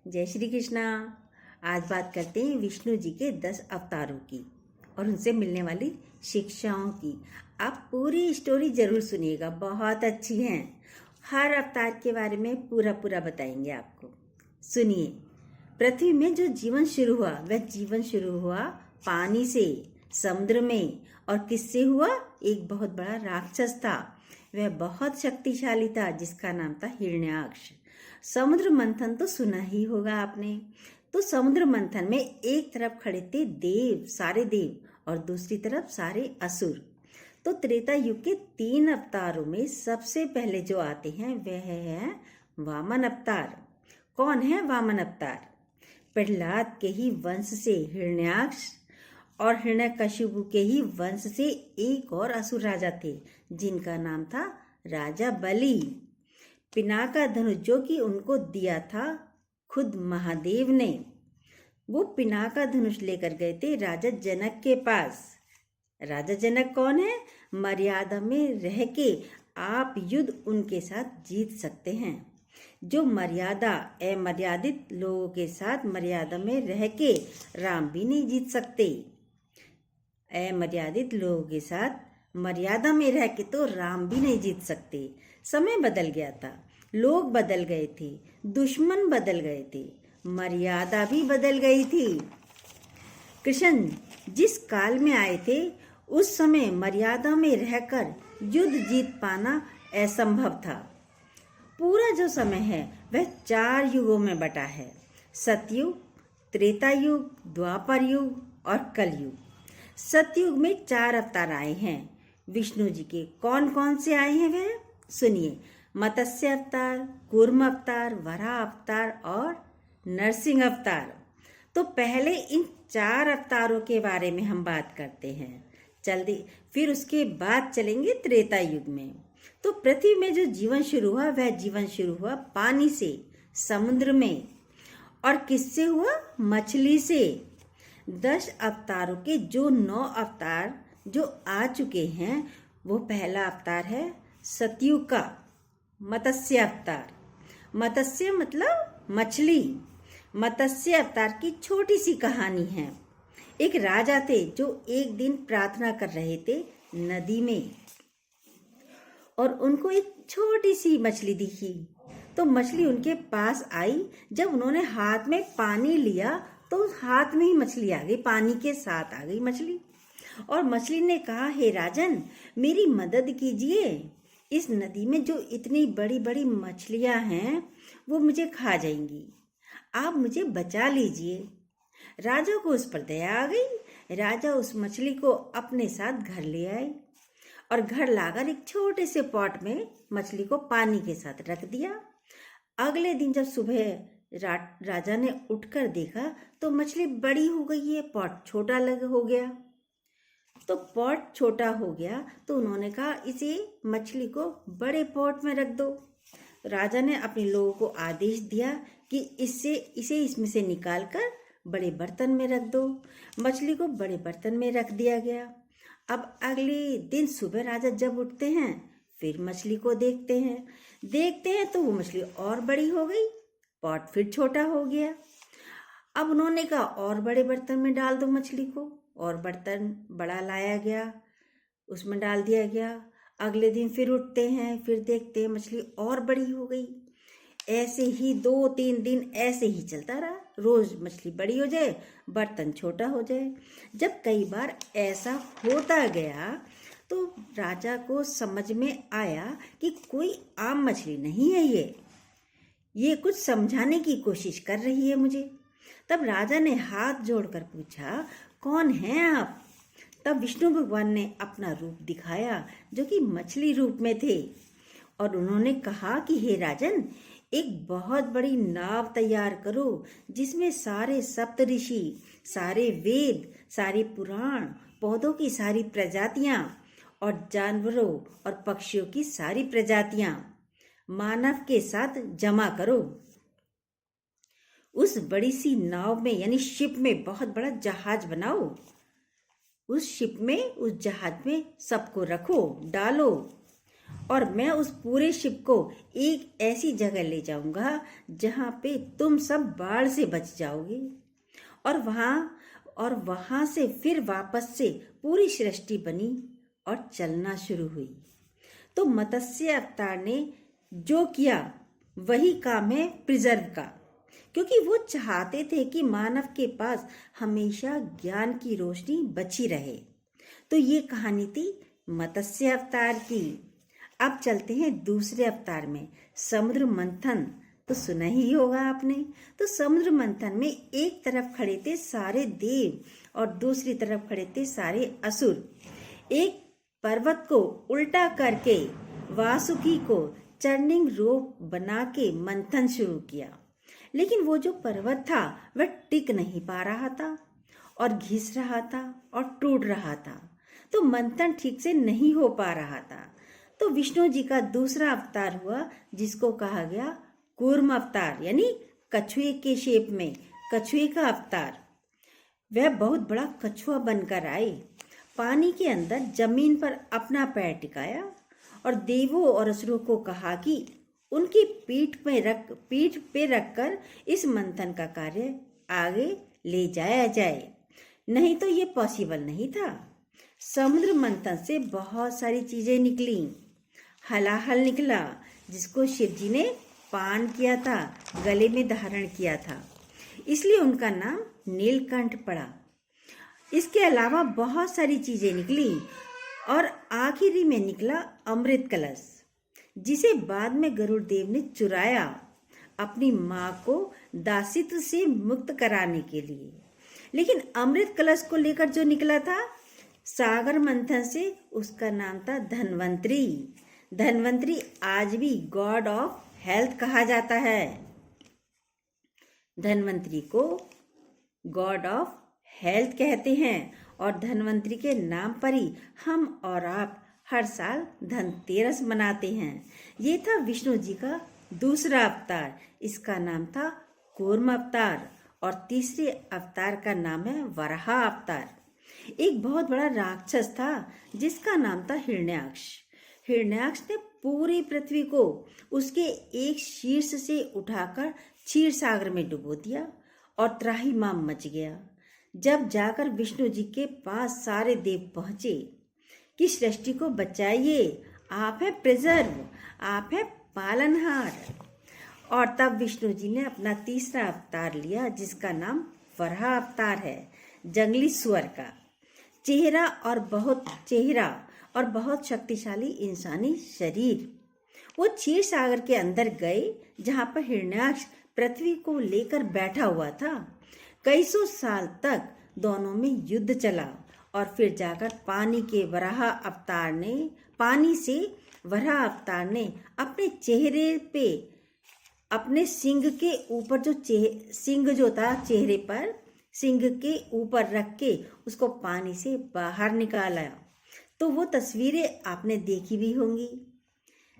जय श्री कृष्णा। आज बात करते हैं विष्णु जी के 10 अवतारों की और उनसे मिलने वाली शिक्षाओं की। आप पूरी स्टोरी जरूर सुनिएगा, बहुत अच्छी हैं। हर अवतार के बारे में पूरा पूरा बताएंगे आपको। सुनिए। पृथ्वी में जो जीवन शुरू हुआ वह जीवन शुरू हुआ पानी से, समुद्र में। और किससे हुआ? एक बहुत बड़ा राक्षस था, वह बहुत शक्तिशाली था जिसका नाम था हिरण्याक्ष। समुद्र मंथन तो सुना ही होगा आपने। तो समुद्र मंथन में एक तरफ खड़े थे देव, सारे देव, और दूसरी तरफ सारे असुर। तो त्रेता युग के 3 अवतारों में सबसे पहले जो आते हैं वह है वामन अवतार। कौन है वामन अवतार? प्रहलाद के ही वंश से हिरण्याक्ष और हिरण्यकशिपु के ही वंश से एक और असुर राजा थे जिनका नाम था राजा बलि। पिनाका धनुष जो कि उनको दिया था खुद महादेव ने, वो पिनाका धनुष लेकर गए थे राजा जनक के पास। राजा जनक कौन है? मर्यादा में रह के आप युद्ध उनके साथ जीत सकते हैं। जो मर्यादा अमर्यादित लोगों के साथ मर्यादा में रह के राम भी नहीं जीत सकते। अमर्यादित लोगों के साथ मर्यादा में रह के तो राम भी नहीं जीत सकते। समय बदल गया था, लोग बदल गए थे, दुश्मन बदल गए थे, मर्यादा भी बदल गई थी। कृष्ण जिस काल में आए थे उस समय मर्यादा में रहकर युद्ध जीत पाना असंभव था। पूरा जो समय है वह 4 युगों में बटा है: सतयुग, त्रेता युग, द्वापर युग और कलयुग। सतयुग में 4 अवतार आए हैं विष्णु जी के। कौन कौन से आए हैं वह सुनिए। मत्स्य अवतार, कूर्म अवतार, वराह अवतार और नरसिंह अवतार। तो पहले इन 4 अवतारों के बारे में हम बात करते हैं जल्दी, फिर उसके बाद चलेंगे त्रेता युग में। तो पृथ्वी में जो जीवन शुरू हुआ वह जीवन शुरू हुआ पानी से, समुद्र में। और किससे हुआ? मछली से। 10 अवतारों के जो 9 अवतार जो आ चुके हैं, वो पहला अवतार है सतयुग का मत्स्य अवतार। मत्स्य मतलब मछली। मत्स्य अवतार की छोटी सी कहानी है। एक राजा थे जो एक दिन प्रार्थना कर रहे थे नदी में, और उनको एक छोटी सी मछली दिखी। तो मछली उनके पास आई। जब उन्होंने हाथ में पानी लिया तो हाथ में ही मछली आ गई, पानी के साथ आ गई मछली। और मछली ने कहा, हे राजन, मेरी मदद कीजिए। इस नदी में जो इतनी बड़ी बड़ी मछलियां हैं वो मुझे खा जाएंगी, आप मुझे बचा लीजिए। राजा को उस पर दया आ गई। राजा उस मछली को अपने साथ घर ले आए और घर लाकर एक छोटे से पॉट में मछली को पानी के साथ रख दिया। अगले दिन जब सुबह राजा ने उठकर देखा तो मछली बड़ी हो गई है, पॉट छोटा हो गया। तो पॉट छोटा हो गया तो उन्होंने कहा, इसे मछली को बड़े पॉट में रख दो। राजा ने अपने लोगों को आदेश दिया कि इसे इसमें से निकालकर बड़े बर्तन में रख दो। मछली को बड़े बर्तन में रख दिया गया। अब अगले दिन सुबह राजा जब उठते हैं फिर मछली को देखते हैं तो वो मछली और बड़ी हो गई, पॉट फिर छोटा हो गया। अब उन्होंने कहा, और बड़े बर्तन में डाल दो मछली को। और बर्तन बड़ा लाया गया, उसमें डाल दिया गया। अगले दिन फिर उठते हैं, फिर देखते हैं मछली और बड़ी हो गई। ऐसे ही 2-3 दिन ऐसे ही चलता रहा। रोज मछली बड़ी हो जाए, बर्तन छोटा हो जाए। जब कई बार ऐसा होता गया तो राजा को समझ में आया कि कोई आम मछली नहीं है, ये कुछ समझाने की कोशिश कर रही है मुझे। तब राजा ने हाथ जोड़कर पूछा, कौन हैं आप? तब विष्णु भगवान ने अपना रूप दिखाया जो कि मछली रूप में थे, और उन्होंने कहा कि हे राजन, एक बहुत बड़ी नाव तैयार करो जिसमें सारे सप्तऋषि, सारे वेद, सारे पुराण, पौधों की सारी प्रजातियां और जानवरों और पक्षियों की सारी प्रजातियां मानव के साथ जमा करो। उस बड़ी सी नाव में यानी शिप में बहुत बड़ा जहाज बनाओ। उस शिप में, उस जहाज में सबको रखो, डालो, और मैं उस पूरे शिप को एक ऐसी जगह ले जाऊंगा जहां पे तुम सब बाढ़ से बच जाओगे। और वहां से फिर वापस से पूरी सृष्टि बनी और चलना शुरू हुई। तो मत्स्य अवतार ने जो किया वही काम है प्रिजर्व का, क्योंकि वो चाहते थे कि मानव के पास हमेशा ज्ञान की रोशनी बची रहे। तो ये कहानी थी मत्स्य अवतार की। अब चलते हैं दूसरे अवतार में, समुद्र मंथन। तो सुना ही होगा आपने। तो समुद्र मंथन में एक तरफ खड़े थे सारे देव और दूसरी तरफ खड़े थे सारे असुर। एक पर्वत को उल्टा करके वासुकी को टर्निंग रोप बना के मंथन शुरू किया, लेकिन वो जो पर्वत था वह टिक नहीं पा रहा था और घिस रहा था और टूट रहा था। तो मंथन ठीक से नहीं हो पा रहा था। तो विष्णु जी का दूसरा अवतार हुआ, जिसको कहा गया कूर्म अवतार, यानी कछुए के शेप में, कछुए का अवतार। वह बहुत बड़ा कछुआ बनकर आए, पानी के अंदर जमीन पर अपना पैर टिकाया और देवों और असुरों को कहा कि उनकी पीठ पे रखकर इस मंथन का कार्य आगे ले जाया जाए। नहीं तो ये पॉसिबल नहीं था। समुद्र मंथन से बहुत सारी चीजें निकली। हलाहल निकला, जिसको शिव जी ने पान किया था, गले में धारण किया था, इसलिए उनका नाम नीलकंठ पड़ा। इसके अलावा बहुत सारी चीजें निकली और आखिरी में निकला अमृत कलश, जिसे बाद में गरुड़देव ने चुराया अपनी माँ को दासित्व से मुक्त कराने के लिए। लेकिन अमृत कलश को लेकर जो निकला था सागर मंथन से, उसका नाम था धन्वंतरी। धन्वंतरी आज भी गॉड ऑफ हेल्थ कहा जाता है। धन्वंतरी को गॉड ऑफ हेल्थ कहते हैं और धन्वंतरी के नाम पर ही हम और आप हर साल धनतेरस मनाते हैं। ये था विष्णु जी का दूसरा अवतार, इसका नाम था कूर्म अवतार। और तीसरे अवतार का नाम है वराह अवतार। एक बहुत बड़ा राक्षस था जिसका नाम था हिरण्याक्ष। हिरण्याक्ष ने पूरी पृथ्वी को उसके एक शीर्ष से उठाकर क्षीर सागर में डुबो दिया और त्राहिमाम मच गया। जब जाकर विष्णु जी के पास सारे देव पहुंचे कि सृष्टि को बचाइए, आप है प्रिजर्व, आप है पालनहार। और तब विष्णु जी ने अपना तीसरा अवतार लिया, जिसका नाम वराह अवतार है, जंगली सुअर का चेहरा और बहुत शक्तिशाली इंसानी शरीर। वो क्षीर सागर के अंदर गए, जहां पर हिरण्याक्ष पृथ्वी को लेकर बैठा हुआ था। कई सौ साल तक दोनों में युद्ध चला और फिर जाकर पानी से वराह अवतार ने अपने चेहरे पे अपने सिंग के ऊपर सिंग जो था चेहरे पर, सिंग के ऊपर रख के उसको पानी से बाहर निकाला। तो वो तस्वीरें आपने देखी भी होंगी,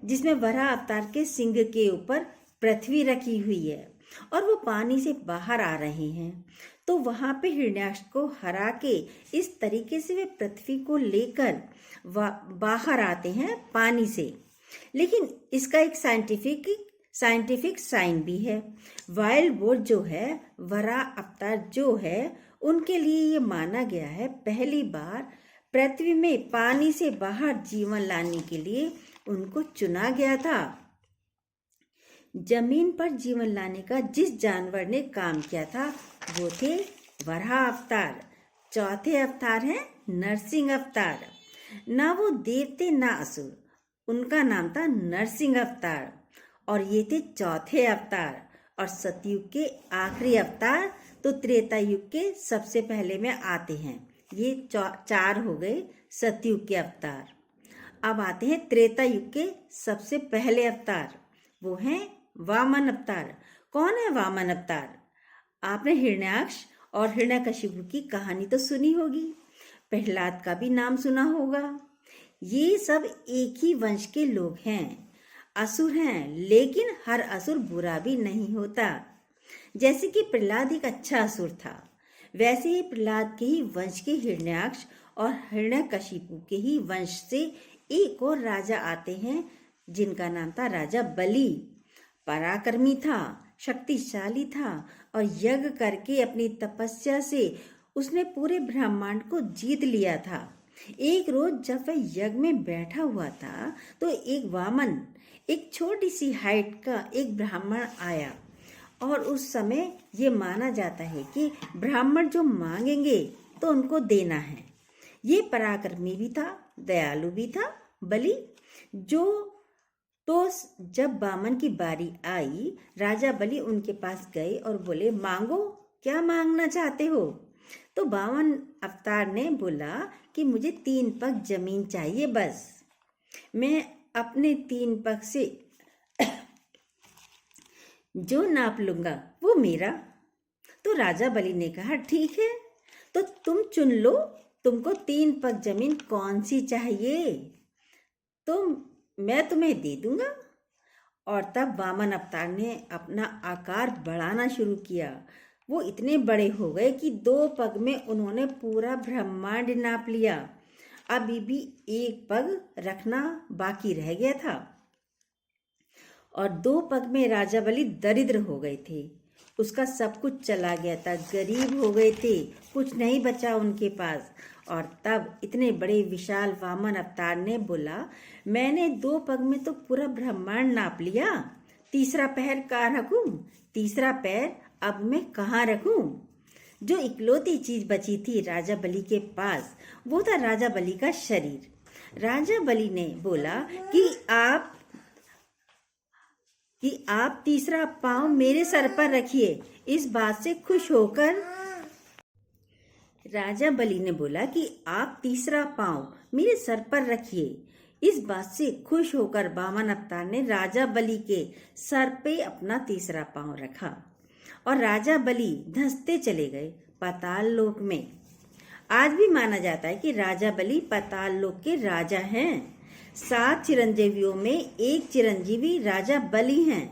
जिसमें वराह अवतार के सिंग के ऊपर पृथ्वी रखी हुई है और वो पानी से बाहर आ रहे हैं। तो वहां पे हिरण्याक्ष को हरा के इस तरीके से वे पृथ्वी को लेकर बाहर आते हैं पानी से। लेकिन इसका एक साइंटिफिक साइन भी है। वाइल्ड बोर जो है, वराह अवतार जो है, उनके लिए ये माना गया है पहली बार पृथ्वी में पानी से बाहर जीवन लाने के लिए उनको चुना गया था। जमीन पर जीवन लाने का जिस जानवर ने काम किया था वो थे वराह अवतार। चौथे अवतार है नरसिंह अवतार। ना वो देव थे ना असुर, उनका नाम था नरसिंह अवतार और ये थे चौथे अवतार। और सतयुग के आखिरी अवतार तो त्रेता युग के सबसे पहले में आते हैं। ये चार हो गए सतयुग के अवतार। अब आते हैं त्रेता युग के सबसे पहले अवतार, वो हैं वामन अवतार। कौन है वामन अवतार? आपने हिरण्याक्ष और हिरण्यकशिपु की कहानी तो सुनी होगी, प्रहलाद का भी नाम सुना होगा। ये सब एक ही वंश के लोग हैं, असुर हैं, लेकिन हर असुर बुरा भी नहीं होता। जैसे कि प्रहलाद एक अच्छा असुर था, वैसे ही प्रहलाद के ही वंश के हिरण्याक्ष और हिरण्यकशिपु के ही वंश से एक और राजा आते हैं जिनका नाम था राजा बलि। पराक्रमी था, शक्तिशाली था और यज्ञ करके अपनी तपस्या से उसने पूरे ब्रह्मांड को जीत लिया था। एक रोज जब वह यज्ञ में बैठा हुआ था तो एक वामन, एक छोटी सी हाइट का एक ब्राह्मण आया और उस समय ये माना जाता है कि ब्राह्मण जो मांगेंगे तो उनको देना है। ये पराक्रमी भी था, दयालु भी था बलि। तो जब वामन की बारी आई, राजा बलि उनके पास गए और बोले, मांगो, क्या मांगना चाहते हो? तो वामन अवतार ने बोला कि मुझे 3 पग जमीन चाहिए, बस मैं अपने 3 पग से जो नाप लूंगा वो मेरा। तो राजा बलि ने कहा, ठीक है, तो तुम चुन लो, तुमको 3 पग जमीन कौन सी चाहिए तो मैं तुम्हें दे दूंगा। और तब वामन अवतार ने अपना आकार बढ़ाना शुरू किया। वो इतने बड़े हो गए कि 2 पग में उन्होंने पूरा ब्रह्मांड नाप लिया। अभी भी 1 पग रखना बाकी रह गया था और 2 पग में राजा बलि दरिद्र हो गए थे। उसका सब कुछ चला गया था, गरीब हो गए थे, कुछ नहीं बचा उनके पास। और तब इतने बड़े विशाल वामन अवतार ने बोला, मैंने 2 पग में तो पूरा ब्रह्मांड नाप लिया, तीसरा पैर कहाँ रखूं? तीसरा पैर अब मैं कहाँ रखूं? जो इकलौती चीज बची थी राजा बलि के पास, वो था राजा बलि का शरीर। राजा बलि ने बोला कि आप तीसरा पांव मेरे सर पर रखिए। इस बात से खुश होकर राजा बलि ने बोला कि आप तीसरा पांव मेरे सर पर रखिए। इस बात से खुश होकर वामन अवतार ने राजा बलि के सर पे अपना तीसरा पांव रखा और राजा बलि धंसते चले गए पाताल लोक में। आज भी माना जाता है कि राजा बलि पाताल लोक के राजा हैं। 7 चिरंजीवियों में एक चिरंजीवी राजा बलि हैं।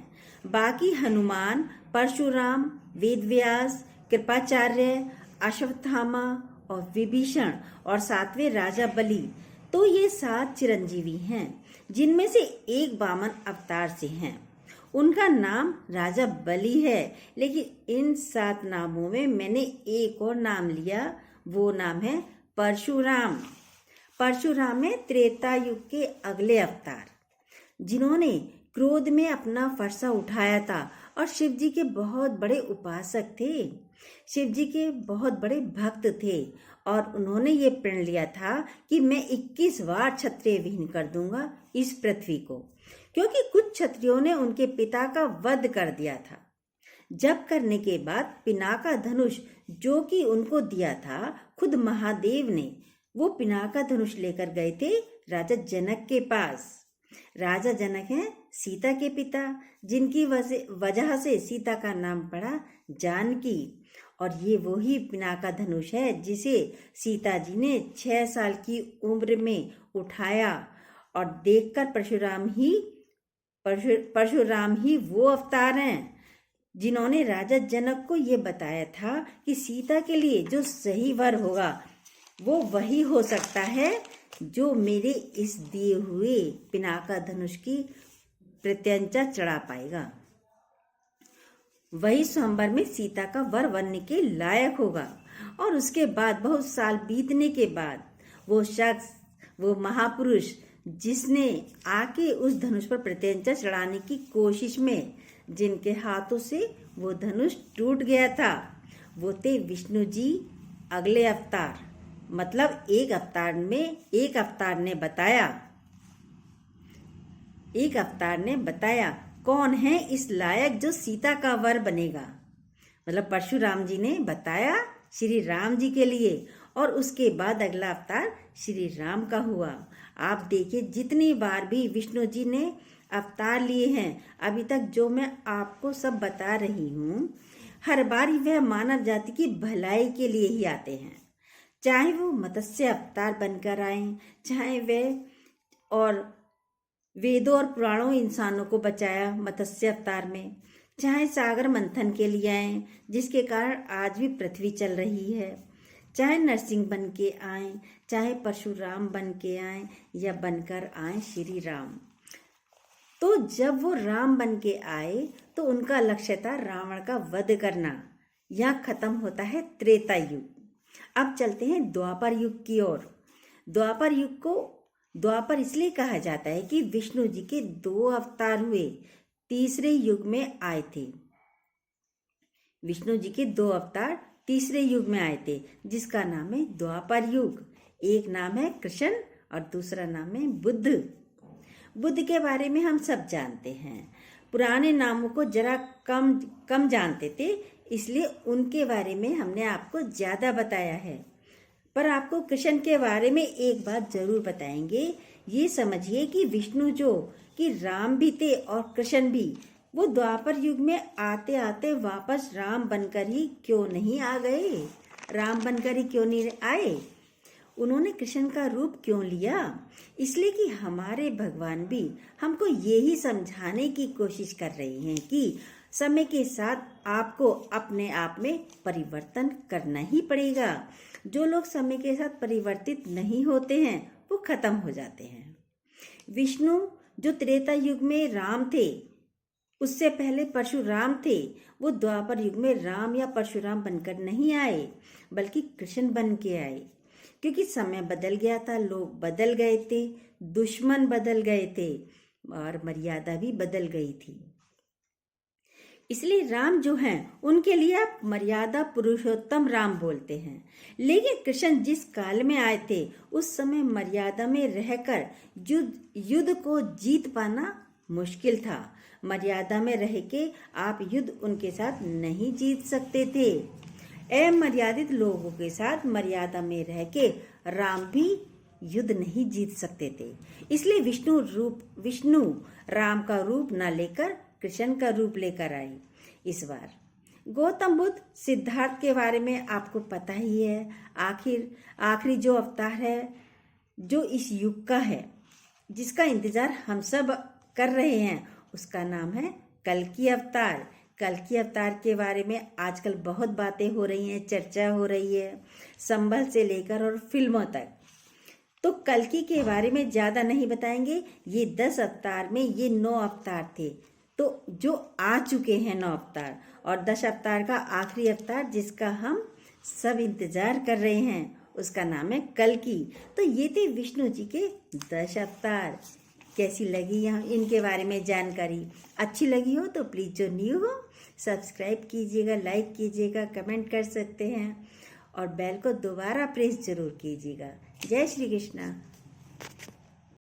बाकी हनुमान, परशुराम, वेदव्यास, कृपाचार्य, अश्वत्थामा और विभीषण और 7वें राजा बलि। तो ये 7 चिरंजीवी हैं, जिनमें से एक वामन अवतार से हैं। उनका नाम राजा बलि है, लेकिन इन 7 नामों में मैंने एक और नाम लिया, वो नाम है परशुराम। परशुराम है त्रेता युग के अगले अवतार, जिन्होंने क्रोध में अपना फरसा उठाया था और शिव जी के बहुत बड़े उपासक थे, शिव जी के बहुत बड़े भक्त थे और उन्होंने ये प्रण लिया था कि मैं 21 बार क्षत्रिय विहीन कर दूंगा इस पृथ्वी को, क्योंकि कुछ क्षत्रियों ने उनके पिता का वध कर दिया था। जब करने के बाद पिनाका धनुष जो कि उनको दिया था, खुद महादेव ने वो पिनाका धनुष लेकर गए थे राजा जनक के पास। राजा जनक हैं सीता के पिता, जिनकी वजह से सीता का नाम पड़ा जानकी। और ये वही पिनाका धनुष है जिसे सीता जी ने 6 साल की उम्र में उठाया और देखकर परशुराम ही वो अवतार हैं जिन्होंने राजा जनक को ये बताया था कि सीता के लिए जो सही वर होगा वो वही हो सकता है जो मेरे इस दिए हुए पिनाका धनुष की प्रत्यंचा चढ़ा पाएगा। वही स्वयंवर में सीता का वर बनने के लायक होगा। और उसके बाद बहुत साल बीतने के बाद वो शख्स, वो महापुरुष जिसने आके उस धनुष पर प्रत्यंचा चढ़ाने की कोशिश में जिनके हाथों से वो धनुष टूट गया था, वो थे विष्णु जी अगले अवतार। मतलब एक अवतार ने बताया कौन है इस लायक जो सीता का वर बनेगा। मतलब परशुराम जी ने बताया श्री राम जी के लिए और उसके बाद अगला अवतार श्री राम का हुआ। आप देखिए जितनी बार भी विष्णु जी ने अवतार लिए हैं अभी तक, जो मैं आपको सब बता रही हूँ, हर बार वह मानव जाति की भलाई के लिए ही आते हैं। चाहे वो मत्स्य अवतार बनकर आए, चाहे वे और वेदों और पुराणों इंसानों को बचाया मत्स्य अवतार में, चाहे सागर मंथन के लिए आए जिसके कारण आज भी पृथ्वी चल रही है, चाहे नरसिंह बन के आए, चाहे परशुराम बन के आए, या बनकर आए श्री राम। तो जब वो राम बन के आए तो उनका लक्ष्य था रावण का वध करना। यहाँ खत्म होता है त्रेता युग। अब चलते हैं द्वापर युग की ओर। द्वापर युग को द्वापर इसलिए कहा जाता है कि विष्णु जी के 2 अवतार हुए, तीसरे युग में आए थे। विष्णु जी के 2 अवतार तीसरे युग में आए थे, जिसका नाम है द्वापर युग। एक नाम है कृष्ण और दूसरा नाम है बुद्ध। बुद्ध के बारे में हम सब जानते हैं। पुराने नामों को जरा कम जानते थे, इसलिए उनके बारे में हमने आपको ज्यादा बताया है। पर आपको कृष्ण के बारे में एक बात जरूर बताएंगे। ये समझिए कि विष्णु जो कि राम भी थे और कृष्ण भी, वो द्वापर युग में आते आते वापस राम बनकर ही क्यों नहीं आ गए? राम बनकर ही क्यों नहीं आए? उन्होंने कृष्ण का रूप क्यों लिया? इसलिए कि हमारे भगवान भी हमको यही समझाने की कोशिश कर रहे हैं कि समय के साथ आपको अपने आप में परिवर्तन करना ही पड़ेगा। जो लोग समय के साथ परिवर्तित नहीं होते हैं वो खत्म हो जाते हैं। विष्णु जो त्रेता युग में राम थे, उससे पहले परशुराम थे, वो द्वापर युग में राम या परशुराम बनकर नहीं आए, बल्कि कृष्ण बन के आए। क्योंकि समय बदल गया था, लोग बदल गए थे, दुश्मन बदल गए थे और मर्यादा भी बदल गई थी। इसलिए राम जो हैं उनके लिए आप मर्यादा पुरुषोत्तम राम बोलते हैं। लेकिन कृष्ण जिस काल में आए थे उस समय मर्यादा में रहकर युद्ध को जीत पाना मुश्किल था। मर्यादा में रह के आप युद्ध उनके साथ नहीं जीत सकते थे। अमर्यादित लोगों के साथ मर्यादा में रह के राम भी युद्ध नहीं जीत सकते थे। इसलिए विष्णु राम का रूप न लेकर कृष्ण का रूप लेकर आए इस बार। गौतम बुद्ध सिद्धार्थ के बारे में आपको पता ही है। आखिरी जो अवतार है जो इस युग का है, जिसका इंतजार हम सब कर रहे हैं, उसका नाम है कल्कि अवतार। कल्कि अवतार के बारे में आजकल बहुत बातें हो रही हैं, चर्चा हो रही है, संभल से लेकर और फिल्मों तक। तो कल्कि के बारे में ज्यादा नहीं बताएंगे। ये 10 अवतार में ये 9 अवतार थे, तो जो आ चुके हैं 9 अवतार, और 10 अवतार का आखिरी अवतार जिसका हम सब इंतजार कर रहे हैं, उसका नाम है कल्कि। तो ये थे विष्णु जी के 10 अवतार। कैसी लगी यहाँ इनके बारे में जानकारी? अच्छी लगी हो तो प्लीज़ जो न्यू हो सब्सक्राइब कीजिएगा, लाइक कीजिएगा, कमेंट कर सकते हैं और बेल को दोबारा प्रेस जरूर कीजिएगा। जय श्री कृष्णा।